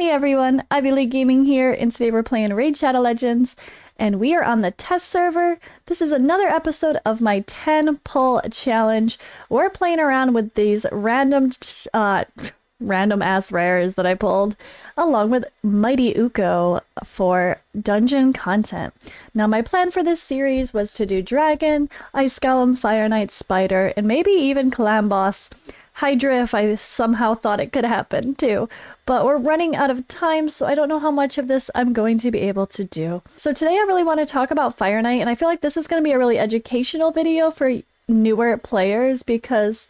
Hey everyone, Ivy League Gaming here, and today we're playing Raid Shadow Legends, and we are on the test server. This is another episode of my 10 pull challenge. We're playing around with these random ass rares that I pulled, along with Mighty Uko for dungeon content. Now my plan for this series was to do Dragon, Ice Golem, Fire Knight, Spider, and maybe even Clam Boss. Hydra if I somehow thought it could happen too. But we're running out of time, so I don't know how much of this I'm going to be able to do. So today I really want to talk about Fire Knight, and I feel like this is going to be a really educational video for newer players because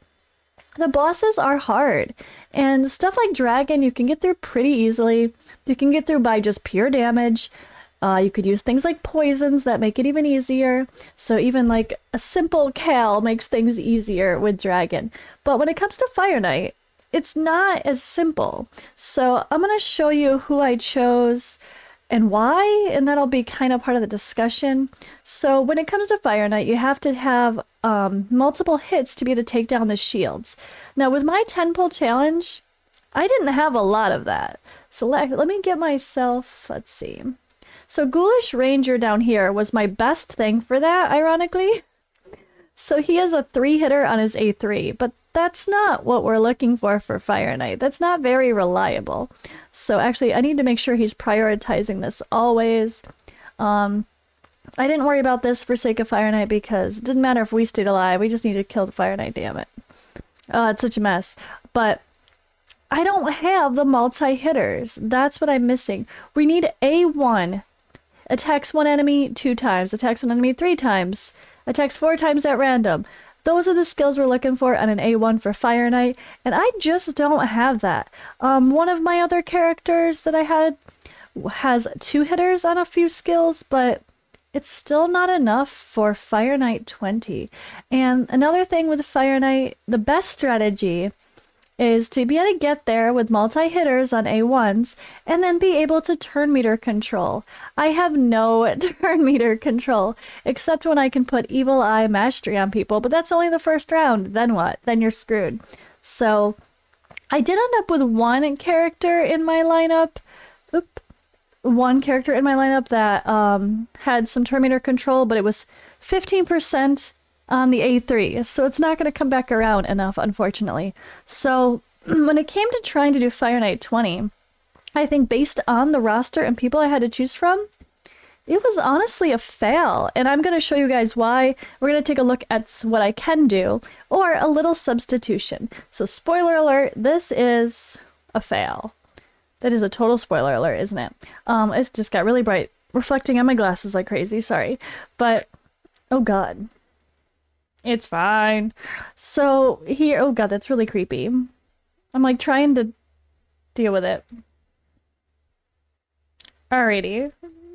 the bosses are hard. And stuff like Dragon you can get through pretty easily. You can get through by just pure damage. You could use things like poisons that make it even easier. So even like a simple Cal makes things easier with Dragon. But when it comes to Fire Knight, it's not as simple. So I'm going to show you who I chose and why, and that'll be kind of part of the discussion. So when it comes to Fire Knight, you have to have multiple hits to be able to take down the shields. Now with my 10 pull challenge, I didn't have a lot of that. So let me get myself, let's see. So Ghoulish Ranger down here was my best thing for that, ironically. So he has a 3-hitter on his A3, but that's not what we're looking for Fire Knight. That's not very reliable. So actually, I need to make sure he's prioritizing this always. I didn't worry about this for sake of Fire Knight because it didn't matter if we stayed alive. We just need to kill the Fire Knight, damn it. It's such a mess. But I don't have the multi-hitters. That's what I'm missing. We need A1. Attacks one enemy 2 times, attacks one enemy 3 times, attacks 4 times at random. Those are the skills we're looking for on an A1 for Fire Knight, and I just don't have that. One of my other characters that I had has 2 hitters on a few skills, but it's still not enough for Fire Knight 20. And another thing with Fire Knight, the best strategy is to be able to get there with multi-hitters on A1s and then be able to turn meter control. I have no turn meter control except when I can put Evil Eye Mastery on people, but that's only the first round. Then what? Then you're screwed. So I did end up with one character in my lineup. One character in my lineup that had some turn meter control, but it was 15% on the A3, so it's not going to come back around enough, unfortunately. So when it came to trying to do Fire Knight 20, I think based on the roster and people I had to choose from, it was honestly a fail, and I'm going to show you guys why. We're going to take a look at what I can do, or a little substitution. So spoiler alert, this is a fail. That is a total spoiler alert, isn't it? It just got really bright, reflecting on my glasses like crazy, sorry. But, oh god. It's fine. So here, oh god, that's really creepy. I'm like trying to deal with it. Alrighty.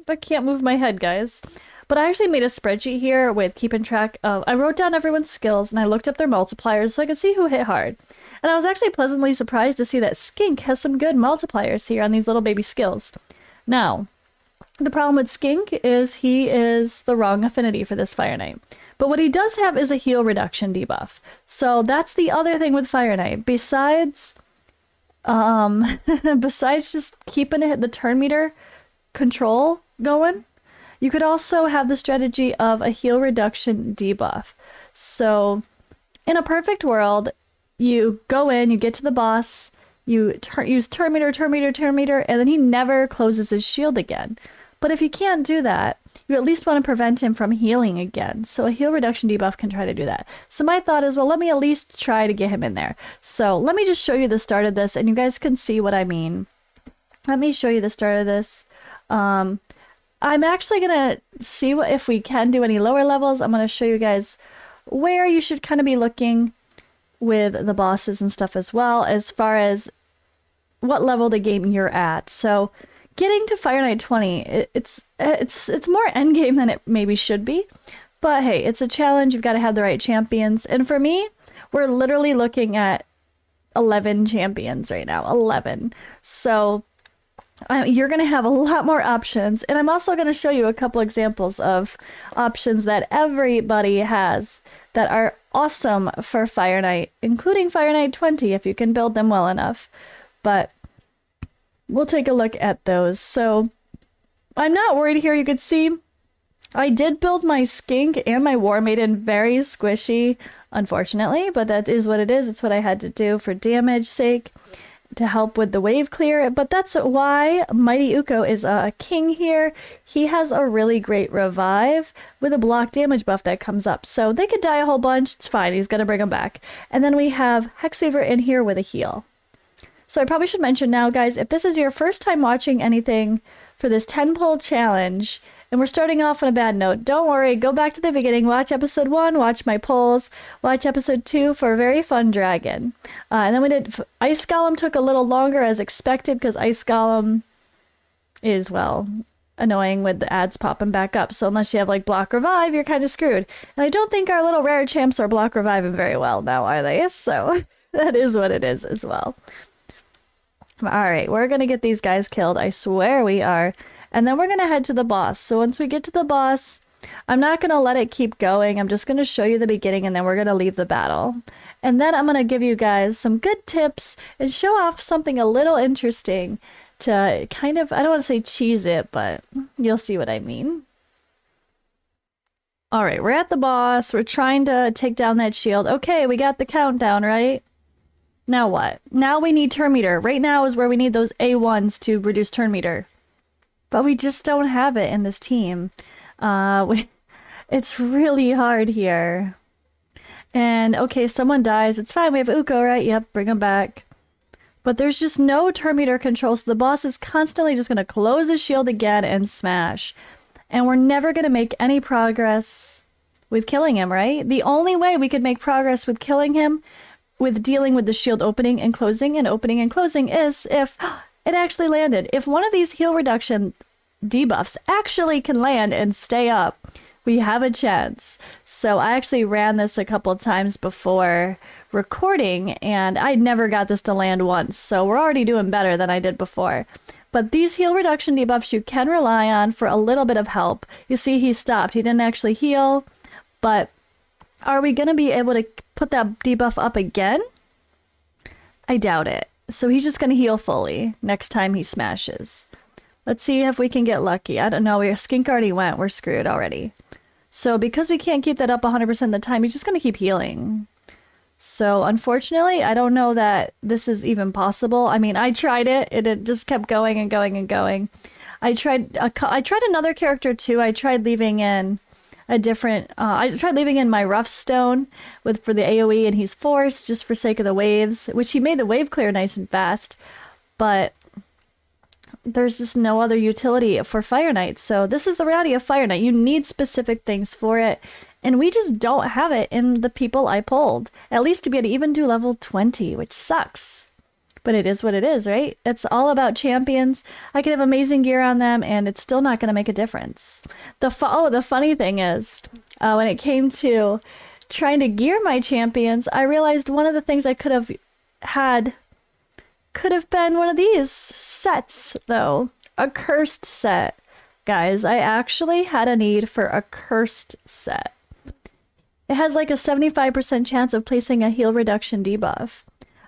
I can't move my head, guys. But I actually made a spreadsheet here with keeping track of, I wrote down everyone's skills and I looked up their multipliers so I could see who hit hard. And I was actually pleasantly surprised to see that Skink has some good multipliers here on these little baby skills. Now, the problem with Skink is he is the wrong affinity for this Fire Knight. But what he does have is a heal reduction debuff. So that's the other thing with Fire Knight. Besides besides just keeping the turn meter control going, you could also have the strategy of a heal reduction debuff. So in a perfect world, you go in, you get to the boss, you use turn meter, and then he never closes his shield again. But if you can't do that, you at least want to prevent him from healing again. So a heal reduction debuff can try to do that. So my thought is, well, let me at least try to get him in there. So let me just show you the start of this and you guys can see what I mean. Let me show you the start of this. I'm actually going to see if we can do any lower levels. I'm going to show you guys where you should kind of be looking with the bosses and stuff as well, as far as what level the game you're at. So getting to Fire Knight 20, it's more endgame than it maybe should be. But hey, it's a challenge. You've got to have the right champions. And for me, we're literally looking at 11 champions right now. 11. So you're going to have a lot more options. And I'm also going to show you a couple examples of options that everybody has that are awesome for Fire Knight, including Fire Knight 20 if you can build them well enough. But we'll take a look at those. So I'm not worried here. You could see I did build my skink and my war maiden very squishy, unfortunately, but that is what it is. It's what I had to do for damage sake to help with the wave clear. But that's why Mighty Uko is a king here. He has a really great revive with a block damage buff that comes up. So they could die a whole bunch. It's fine. He's going to bring them back. And then we have Hexweaver in here with a heal. So I probably should mention now, guys, if this is your first time watching anything for this 10-pull challenge, and we're starting off on a bad note, don't worry, go back to the beginning, watch episode 1, watch my polls, watch episode 2 for a very fun dragon. And then we did, Ice Golem took a little longer as expected, because Ice Golem is, well, annoying with the ads popping back up. So unless you have like block revive, you're kind of screwed. And I don't think our little rare champs are block reviving very well now, are they? So that is what it is as well. Alright, we're gonna get these guys killed. I swear we are. And then we're gonna head to the boss. So once we get to the boss, I'm not gonna let it keep going. I'm just gonna show you the beginning and then we're gonna leave the battle. And then I'm gonna give you guys some good tips and show off something a little interesting to kind of, I don't want to say cheese it, but you'll see what I mean. Alright, we're at the boss. We're trying to take down that shield. Okay, we got the countdown, right? Now what? Now we need turn meter. Right now is where we need those A1s to reduce turn meter. But we just don't have it in this team. It's really hard here. And okay, someone dies. It's fine. We have Uko, right? Yep, bring him back. But there's just no turn meter control, so the boss is constantly just going to close his shield again and smash. And we're never going to make any progress with killing him, right? The only way we could make progress with killing him, with dealing with the shield opening and closing is if it actually landed. If one of these heal reduction debuffs actually can land and stay up, we have a chance. So I actually ran this a couple times before recording and I never got this to land once. So we're already doing better than I did before. But these heal reduction debuffs you can rely on for a little bit of help. You see he stopped. He didn't actually heal, but are we going to be able to put that debuff up again? I doubt it. So he's just going to heal fully next time he smashes. Let's see if we can get lucky. I don't know. Our skink already went. We're screwed already. So because we can't keep that up 100% of the time, he's just going to keep healing. So unfortunately, I don't know that this is even possible. I mean, I tried it. It just kept going and going and going. I tried another character too. I tried leaving in a different, I tried leaving in my rough stone for the AoE and he's forced just for sake of the waves, which he made the wave clear nice and fast, but there's just no other utility for Fire Knight. So this is the reality of Fire Knight. You need specific things for it, and we just don't have it in the people I pulled, at least to be able to even do level 20, which sucks. But it is what it is, right? It's all about champions. I could have amazing gear on them, and it's still not going to make a difference. The funny thing is, when it came to trying to gear my champions, I realized one of the things I could have had could have been one of these sets, though. A cursed set. Guys, I actually had a need for a cursed set. It has like a 75% chance of placing a heal reduction debuff.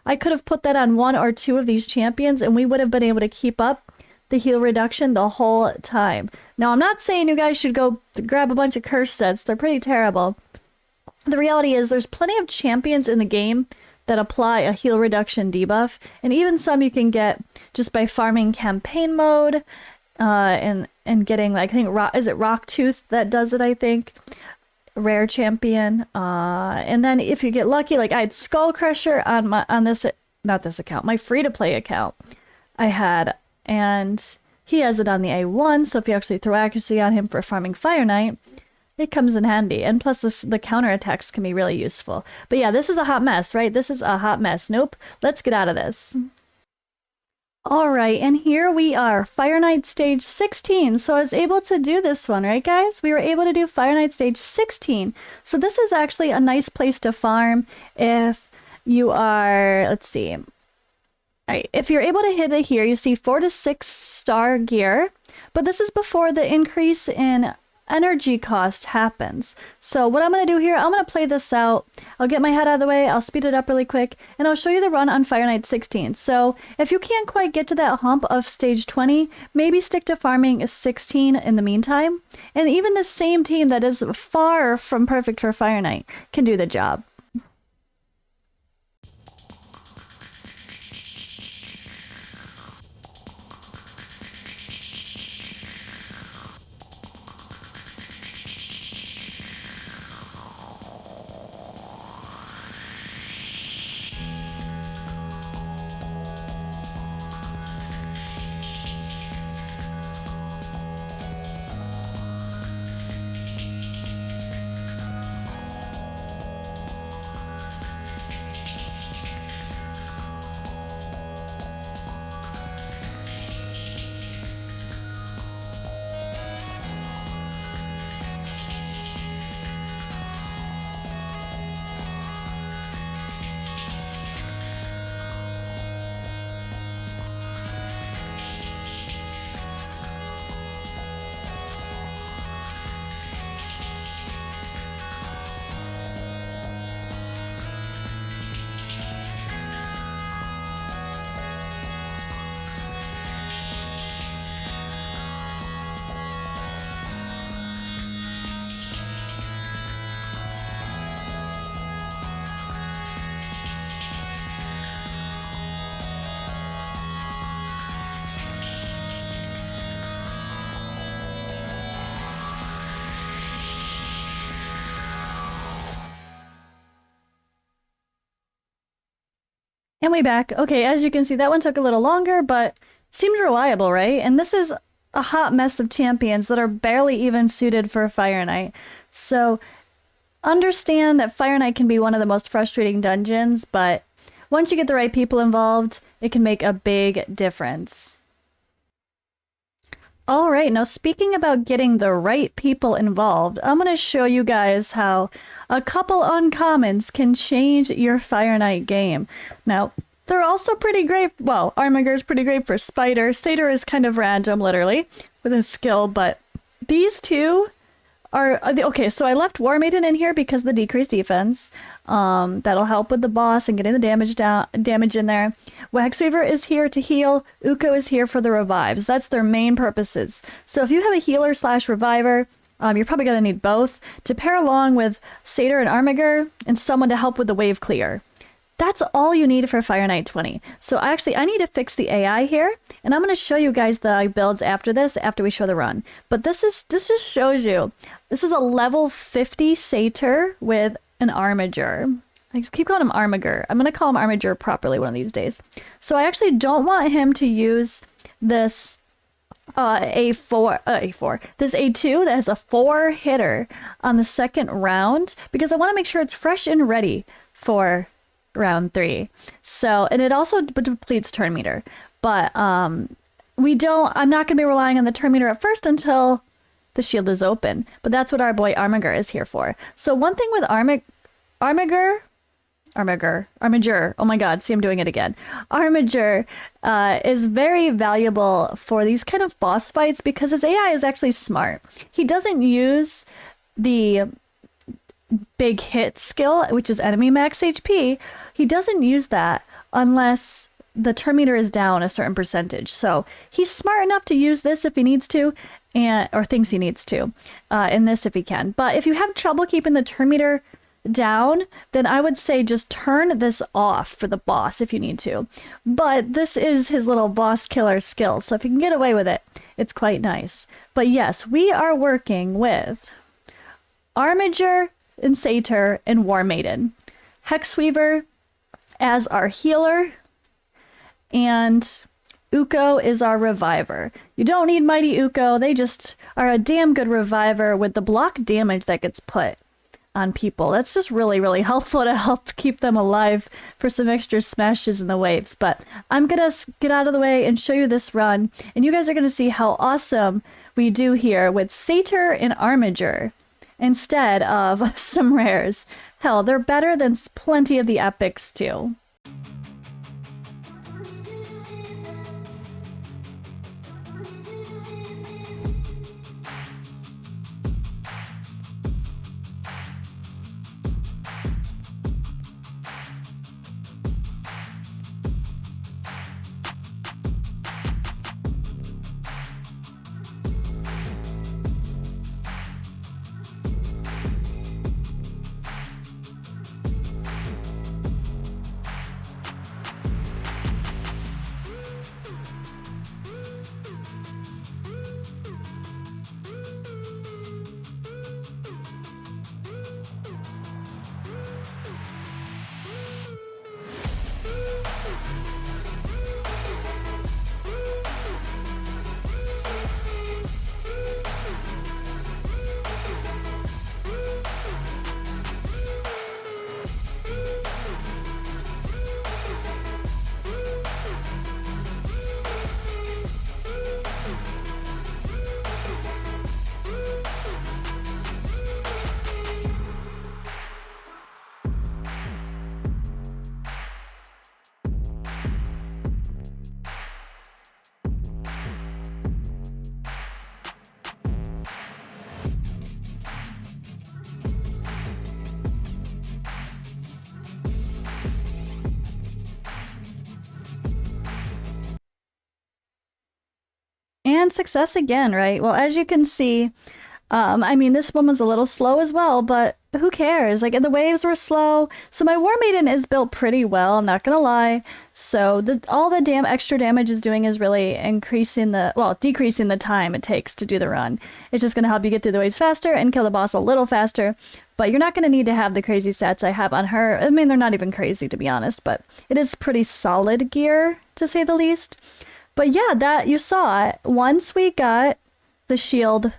I could have put that on one or two of these champions and we would have been able to keep up the heal reduction the whole time. Now, I'm not saying you guys should go grab a bunch of curse sets. They're pretty terrible. The reality is there's plenty of champions in the game that apply a heal reduction debuff, and even some you can get just by farming campaign mode and getting, like, I think, is it Rocktooth that does it, I think? Rare champion. And then if you get lucky, like I had Skull Crusher on this, not this account, my free-to-play account I had, and he has it on the A1, so if you actually throw accuracy on him for farming Fire Knight, it comes in handy. And plus the counterattacks can be really useful. But yeah, this is a hot mess, right? This is a hot mess. Nope. Let's get out of this. Alright, and here we are, Fire Knight stage 16. So I was able to do this one, right guys? We were able to do Fire Knight stage 16. So this is actually a nice place to farm if you are, let's see. Alright, if you're able to hit it here, you see 4 to 6 star gear. But this is before the increase in energy cost happens. So what I'm going to do here, I'm going to play this out. I'll get my head out of the way, I'll speed it up really quick, and I'll show you the run on Fire Knight 16. So if you can't quite get to that hump of stage 20, maybe stick to farming 16 in the meantime. And even the same team that is far from perfect for Fire Knight can do the job. And we back. Okay, as you can see, that one took a little longer, but seemed reliable, right? And this is a hot mess of champions that are barely even suited for Fire Knight. So understand that Fire Knight can be one of the most frustrating dungeons, but once you get the right people involved, it can make a big difference. All right, now speaking about getting the right people involved, I'm going to show you guys how a couple uncommons can change your Fire Knight game. Now, they're also pretty great. Well, Armiger's pretty great for Spider. Satyr is kind of random, literally, with his skill, but these two are... Okay, so I left War Maiden in here because of the decreased defense. That'll help with the boss and getting the damage in there. Waxweaver is here to heal. Uko is here for the revives. That's their main purposes. So if you have a healer slash reviver, you're probably going to need both to pair along with Satyr and Armiger and someone to help with the wave clear. That's all you need for Fire Knight 20. So actually, I need to fix the AI here, and I'm going to show you guys the builds after this, after we show the run. But this just shows you. This is a level 50 Satyr with an Armiger. I just keep calling him Armiger. I'm going to call him Armiger properly one of these days. So I actually don't want him to use this A4, this A2 that has a 4 hitter on the second round, because I want to make sure it's fresh and ready for round 3. So, and it also depletes turn meter, but I'm not going to be relying on the turn meter at first until the shield is open, but that's what our boy Armiger is here for. So one thing with Armiger, oh my god, see, I'm doing it again. Armiger is very valuable for these kind of boss fights because his AI is actually smart. He doesn't use the big hit skill, which is enemy max HP. He doesn't use that unless the turn meter is down a certain percentage. So he's smart enough to use this if he needs to, or thinks he needs to, in this if he can. But if you have trouble keeping the turn meter down, then I would say just turn this off for the boss if you need to. But this is his little boss killer skill, so if you can get away with it, it's quite nice. But yes, we are working with Armiger and Satyr and War Maiden. Hexweaver as our healer, and Uko is our reviver. You don't need Mighty Uko, they just are a damn good reviver with the block damage that gets put on people. That's just really, really helpful to help keep them alive for some extra smashes in the waves. But I'm gonna get out of the way and show you this run, and you guys are gonna see how awesome we do here with Satyr and Armiger instead of some rares. Hell, they're better than plenty of the epics too. And success again, right? Well, as you can see, I mean, this one was a little slow as well, but who cares? Like, the waves were slow. So my War Maiden is built pretty well, I'm not gonna lie. So all the extra damage is doing is really decreasing the time it takes to do the run. It's just gonna help you get through the waves faster and kill the boss a little faster. But you're not gonna need to have the crazy stats I have on her. I mean, they're not even crazy, to be honest, but it is pretty solid gear, to say the least. But yeah, that you saw it. Once we got the shield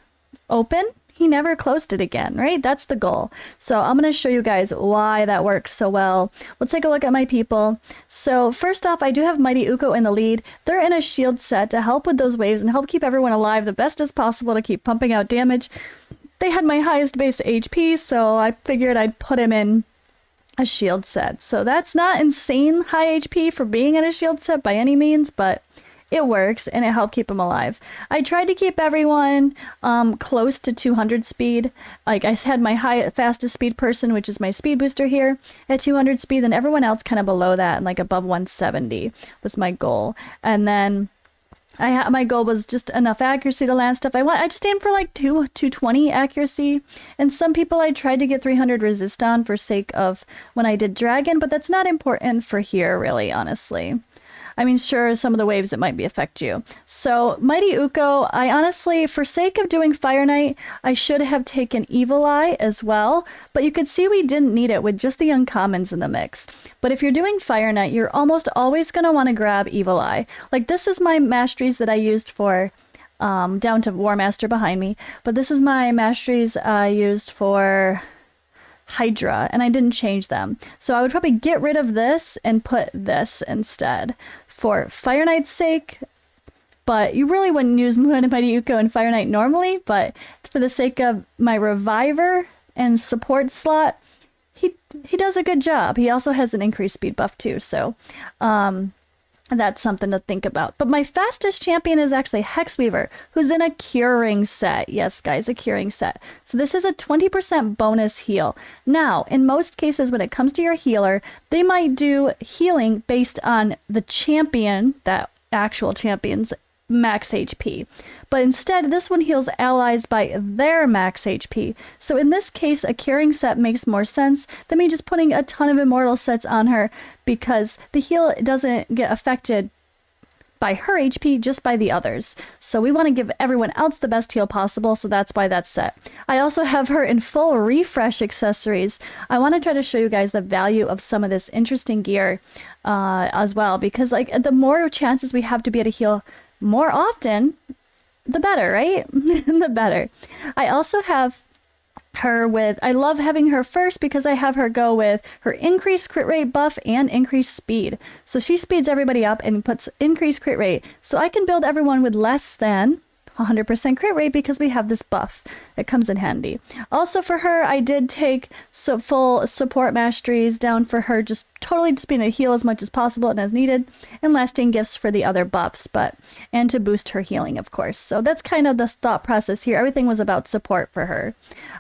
open, he never closed it again, right? That's the goal. So I'm going to show you guys why that works so well. We'll take a look at my people. So first off, I do have Mighty Uko in the lead. They're in a shield set to help with those waves and help keep everyone alive the best as possible to keep pumping out damage. They had my highest base HP, so I figured I'd put him in a shield set. So that's not insane high HP for being in a shield set by any means, but it works, and it helped keep them alive. I tried to keep everyone close to 200 speed. Like, I had my fastest speed person, which is my speed booster here, at 200 speed, and everyone else kind of below that, and like above 170 was my goal. And then my goal was just enough accuracy to land stuff. I just aimed for like 220 accuracy, and some people I tried to get 300 resist on for sake of when I did dragon, but that's not important for here, really, honestly. I mean, sure, some of the waves, it might affect you. So, Mighty Uko, I honestly, for sake of doing Fire Knight, I should have taken Evil Eye as well, but you could see we didn't need it with just the uncommons in the mix. But if you're doing Fire Knight, you're almost always going to want to grab Evil Eye. Like, this is my masteries that I used for, down to War Master behind me, but this is my masteries I used for Hydra, and I didn't change them. So I would probably get rid of this and put this instead for Fire Knight's sake, but you really wouldn't use Mighty Uko and Fire Knight normally, but for the sake of my Reviver and support slot, he does a good job. He also has an increased speed buff too, so that's something to think about. But my fastest champion is actually Hexweaver, who's in a curing set. Yes, guys, a curing set. So this is a 20% bonus heal. Now, in most cases, when it comes to your healer, they might do healing based on the champion, that actual champion's max HP. But instead, this one heals allies by their max HP. So in this case, a curing set makes more sense than me just putting a ton of immortal sets on her, because the heal doesn't get affected by her HP, just by the others. So we want to give everyone else the best heal possible, so that's why that's set. I also have her in full refresh accessories. I want to try to show you guys the value of some of this interesting gear as well, because like the more chances we have to be able to heal more often, the better, right? The better. I also have her with, I love having her first because I have her go with her increased crit rate buff and increased speed. So she speeds everybody up and puts increased crit rate. So I can build everyone with less than 100% crit rate because we have this buff. It comes in handy. Also for her, I did take full support masteries down for her, just being able to heal as much as possible and as needed, and lasting gifts for the other buffs, and to boost her healing, of course. So that's kind of the thought process here. Everything was about support for her.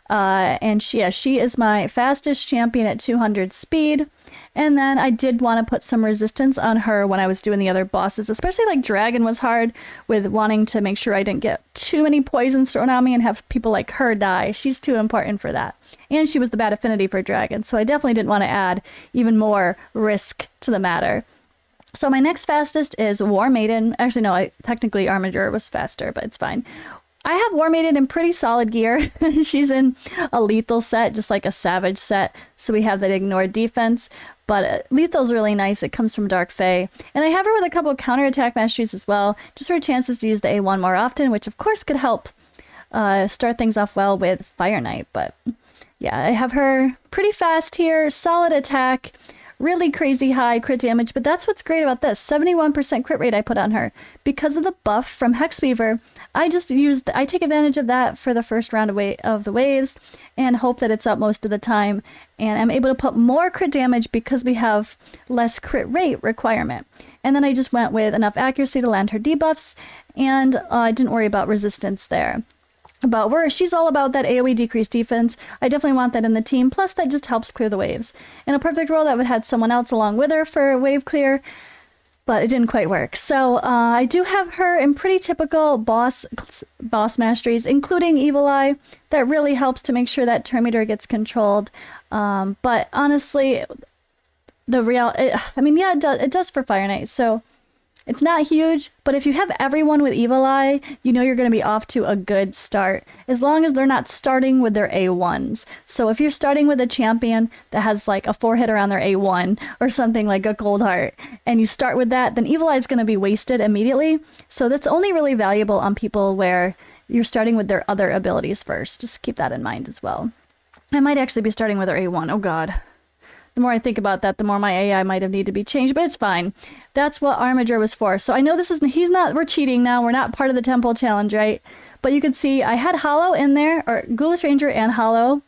And she is my fastest champion at 200 speed. And then I did want to put some resistance on her when I was doing the other bosses, especially like Dragon was hard, with wanting to make sure I didn't get too many poisons thrown on me and have people like her die. She's too important for that. And she was the bad affinity for Dragon, so I definitely didn't want to add even more risk to the matter. So my next fastest is War Maiden. Actually, no, technically Armiger was faster, but it's fine. I have War Maiden in pretty solid gear. She's in a lethal set, just like a savage set. So we have that ignored defense. But lethal's really nice. It comes from Dark Fae. And I have her with a couple of counterattack masteries as well, just for chances to use the A1 more often, which of course could help start things off well with Fire Knight. But yeah, I have her pretty fast here, solid attack, really crazy high crit damage. But that's what's great about this 71% crit rate I put on her. Because of the buff from Hexweaver, I take advantage of that for the first round of the waves and hope that it's up most of the time. And I'm able to put more crit damage because we have less crit rate requirement. And then I just went with enough accuracy to land her debuffs, and I didn't worry about resistance there. But she's all about that AoE decreased defense. I definitely want that in the team. Plus, that just helps clear the waves. In a perfect world, I would have had someone else along with her for wave clear. but it didn't quite work. So I do have her in pretty typical boss masteries, including Evil Eye. That really helps to make sure that turn meter gets controlled. But honestly, it does for Fire Knight. So it's not huge, but if you have everyone with Evil Eye, you know you're going to be off to a good start, as long as they're not starting with their A1s. So if you're starting with a champion that has like a 4-hitter on their A1 or something like a Cold Heart, and you start with that, then Evil Eye is going to be wasted immediately. So that's only really valuable on people where you're starting with their other abilities first. Just keep that in mind as well. I might actually be starting with their A1. Oh God. The more I think about that, the more my AI might have needed to be changed, but it's fine. That's what Armiger was for. So I know we're cheating now. We're not part of the Temple Challenge, right? But you can see I had Hollow in there, or Ghoulish Ranger and Hollow.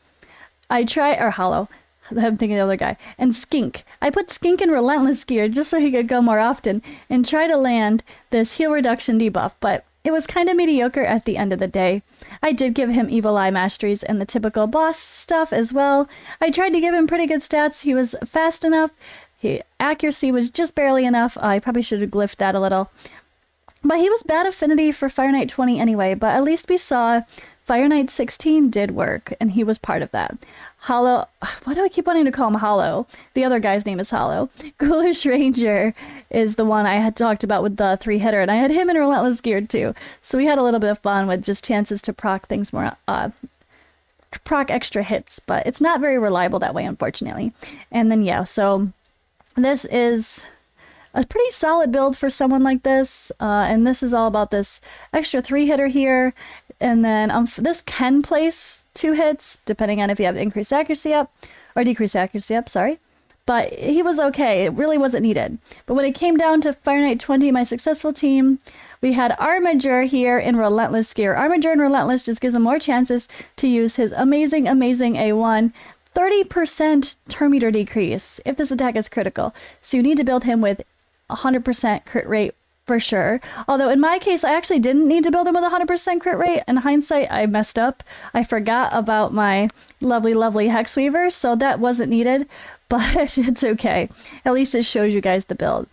Hollow. I'm thinking the other guy. And Skink. I put Skink in Relentless gear just so he could go more often and try to land this heal reduction debuff, but it was kind of mediocre at the end of the day. I did give him Evil Eye masteries and the typical boss stuff as well. I tried to give him pretty good stats. He was fast enough. Accuracy was just barely enough. I probably should have glyphed that a little. But he was bad affinity for Fire Knight 20 anyway, but at least we saw Fire Knight 16 did work, and he was part of that. Hollow, why do I keep wanting to call him Hollow? The other guy's name is Hollow. Ghoulish Ranger is the one I had talked about with the 3-hitter, and I had him in Relentless gear too. So we had a little bit of fun with just chances to proc things more, proc extra hits, but it's not very reliable that way, unfortunately. And then yeah, so this is a pretty solid build for someone like this, and this is all about this extra 3-hitter here, and then this can place 2 hits, depending on if you have increased accuracy up, or decreased accuracy up, sorry. But he was okay, it really wasn't needed. But when it came down to Fire Knight 20, my successful team, we had Armiger here in Relentless gear. Armiger in Relentless just gives him more chances to use his amazing A1. 30% turn meter decrease if this attack is critical. So you need to build him with 100% crit rate for sure. Although in my case, I actually didn't need to build him with 100% crit rate. In hindsight, I messed up. I forgot about my lovely, lovely Hex Weaver, so that wasn't needed, but it's okay. At least it shows you guys the build.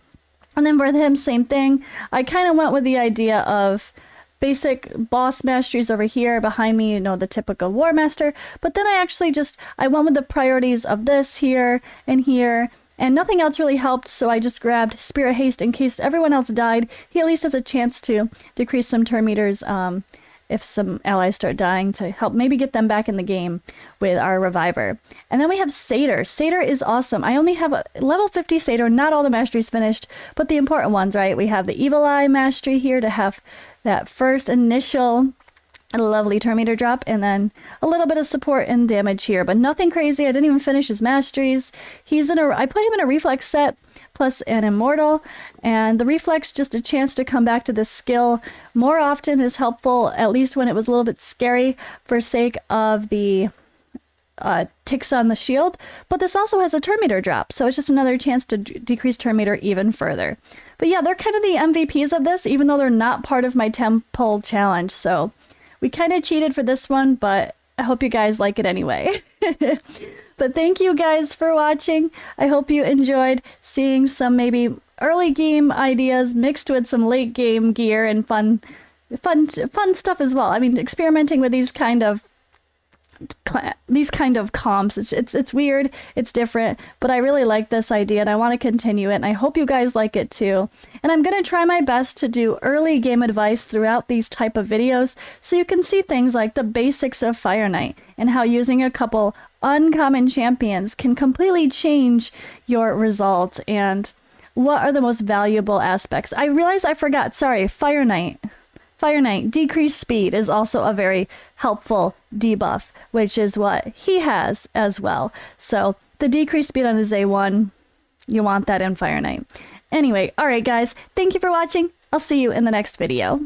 And then for him, same thing. I kind of went with the idea of basic boss masteries over here behind me, you know, the typical War Master. But then I went with the priorities of this here and here. And nothing else really helped, so I just grabbed Spirit Haste in case everyone else died. He at least has a chance to decrease some turn meters if some allies start dying, to help maybe get them back in the game with our Reviver. And then we have Satyr. Satyr is awesome. I only have a level 50 Satyr, not all the masteries finished, but the important ones, right? We have the Evil Eye mastery here to have that first initial lovely turn meter drop, and then a little bit of support and damage here, but nothing crazy. I didn't even finish his masteries. I put him in a reflex set plus an immortal, and the reflex, just a chance to come back to this skill more often, is helpful, at least when it was a little bit scary for sake of the ticks on the shield. But this also has a turn meter drop, so it's just another chance to decrease turn meter even further. But yeah, they're kind of the MVPs of this, even though they're not part of my Temple Challenge. So we kind of cheated for this one, but I hope you guys like it anyway. But thank you guys for watching. I hope you enjoyed seeing some maybe early game ideas mixed with some late game gear and fun stuff as well. I mean, experimenting with these kind of comps, it's weird, it's different, but I really like this idea and I want to continue it, and I hope you guys like it too. And I'm going to try my best to do early game advice throughout these type of videos, so you can see things like the basics of Fire Knight and how using a couple uncommon champions can completely change your results, and what are the most valuable aspects. I realized I forgot, sorry, Fire Knight, decreased speed is also a very helpful debuff, which is what he has as well. So the decreased speed on his A1, you want that in Fire Knight. Anyway, alright guys, thank you for watching. I'll see you in the next video.